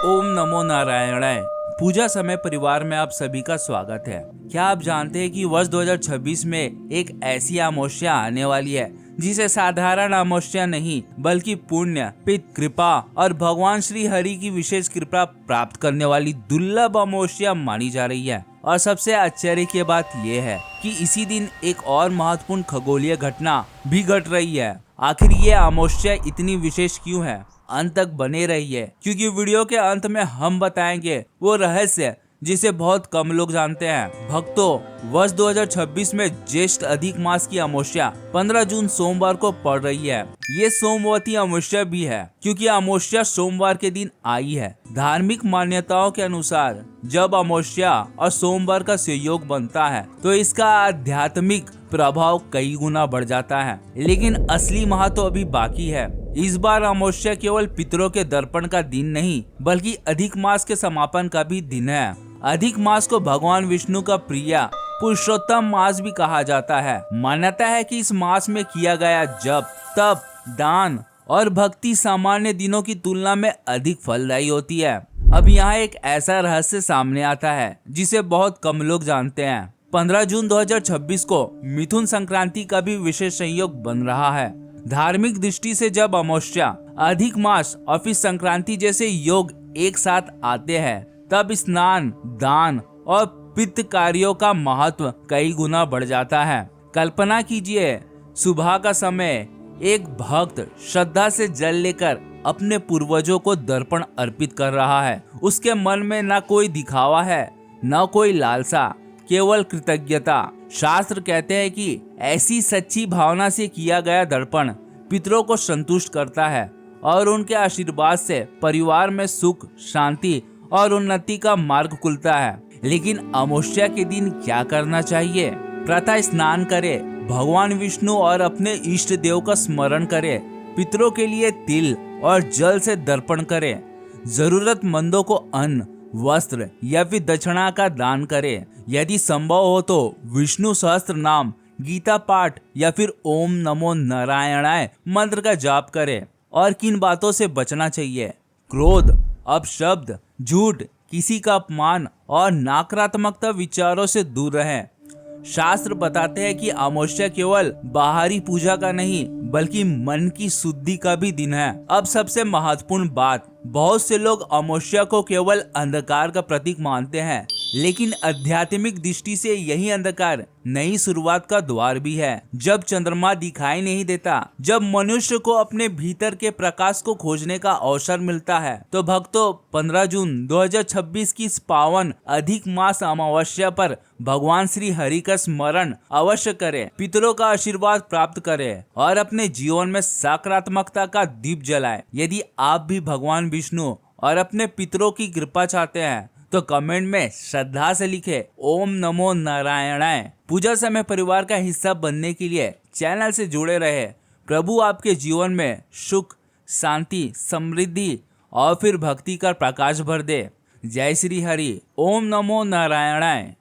ओम नमो नारायणाय। पूजा समय परिवार में आप सभी का स्वागत है। क्या आप जानते हैं कि वर्ष 2026 में एक ऐसी अमावस्या आने वाली है जिसे साधारण अमावस्या नहीं बल्कि पुण्य, पितृ कृपा और भगवान श्री हरि की विशेष कृपा प्राप्त करने वाली दुर्लभ अमावस्या मानी जा रही है। और सबसे आश्चर्य की बात यह है कि इसी दिन एक और महत्वपूर्ण खगोलीय घटना भी घट रही है। आखिर ये अमावस्या इतनी विशेष क्यों है? अंत तक बने रहिए, क्योंकि वीडियो के अंत में हम बताएंगे वो रहस्य जिसे बहुत कम लोग जानते हैं। भक्तों, वर्ष 2026 में ज्येष्ठ अधिक मास की अमावस्या 15 जून सोमवार को पड़ रही है। ये सोमवती अमावस्या भी है क्योंकि अमावस्या सोमवार के दिन आई है। धार्मिक मान्यताओं के अनुसार जब अमावस्या और सोमवार का संयोग बनता है तो इसका आध्यात्मिक प्रभाव कई गुना बढ़ जाता है। लेकिन असली महत्व अभी बाकी है। इस बार अमावस्या केवल पितरों के दर्पण का दिन नहीं बल्कि अधिक मास के समापन का भी दिन है। अधिक मास को भगवान विष्णु का प्रिय पुरुषोत्तम मास भी कहा जाता है। मान्यता है कि इस मास में किया गया जप, तप, दान और भक्ति सामान्य दिनों की तुलना में अधिक फलदायी होती है। अब यहाँ एक ऐसा रहस्य सामने आता है जिसे बहुत कम लोग जानते हैं। 15 जून 2026 को मिथुन संक्रांति का भी विशेष संयोग बन रहा है। धार्मिक दृष्टि से जब अमावस्या, अधिक मास और फिर संक्रांति जैसे योग एक साथ आते हैं तब स्नान, दान और पितृ कार्यों का महत्व कई गुना बढ़ जाता है। कल्पना कीजिए, सुबह का समय एक भक्त श्रद्धा से जल लेकर अपने पूर्वजों को दर्पण अर्पित कर रहा है। उसके मन में न कोई दिखावा है, न कोई लालसा, केवल कृतज्ञता। शास्त्र कहते हैं कि ऐसी सच्ची भावना से किया गया दर्पण पितरों को संतुष्ट करता है और उनके आशीर्वाद से परिवार में सुख, शांति और उन्नति का मार्ग खुलता है। लेकिन अमावस्या के दिन क्या करना चाहिए? प्रातः स्नान करें, भगवान विष्णु और अपने इष्ट देव का स्मरण करें, पितरों के लिए तिल और जल से दर्पण करें, जरूरतमंदों को अन्न, वस्त्र या फिर दक्षिणा का दान करें। यदि संभव हो तो विष्णु सहस्त्र नाम, गीता पाठ या फिर ओम नमो नारायणाय मंत्र का जाप करें। और किन बातों से बचना चाहिए? क्रोध, अपशब्द, झूठ, किसी का अपमान और नकारात्मकता विचारों से दूर रहें। शास्त्र बताते हैं कि अमावस्या केवल बाहरी पूजा का नहीं बल्कि मन की शुद्धि का भी दिन है। अब सबसे महत्वपूर्ण बात, बहुत से लोग अमावस्या को केवल अंधकार का प्रतीक मानते हैं, लेकिन आध्यात्मिक दृष्टि से यही अंधकार नई शुरुआत का द्वार भी है। जब चंद्रमा दिखाई नहीं देता, जब मनुष्य को अपने भीतर के प्रकाश को खोजने का अवसर मिलता है, तो भक्तों 15 जून 2026 की इस पावन अधिक मास अमावस्या पर भगवान श्री हरि का स्मरण अवश्य करें, पितरों का आशीर्वाद प्राप्त करें और अपने जीवन में सकारात्मकता का दीप जलाएं। यदि आप भी भगवान विष्णु और अपने पितरों की कृपा चाहते हैं तो कमेंट में श्रद्धा से लिखे ओम नमो नारायणाय। पूजा समय परिवार का हिस्सा बनने के लिए चैनल से जुड़े रहे। प्रभु आपके जीवन में सुख, शांति, समृद्धि और फिर भक्ति का प्रकाश भर दे। जय श्री हरि। ओम नमो नारायणाय।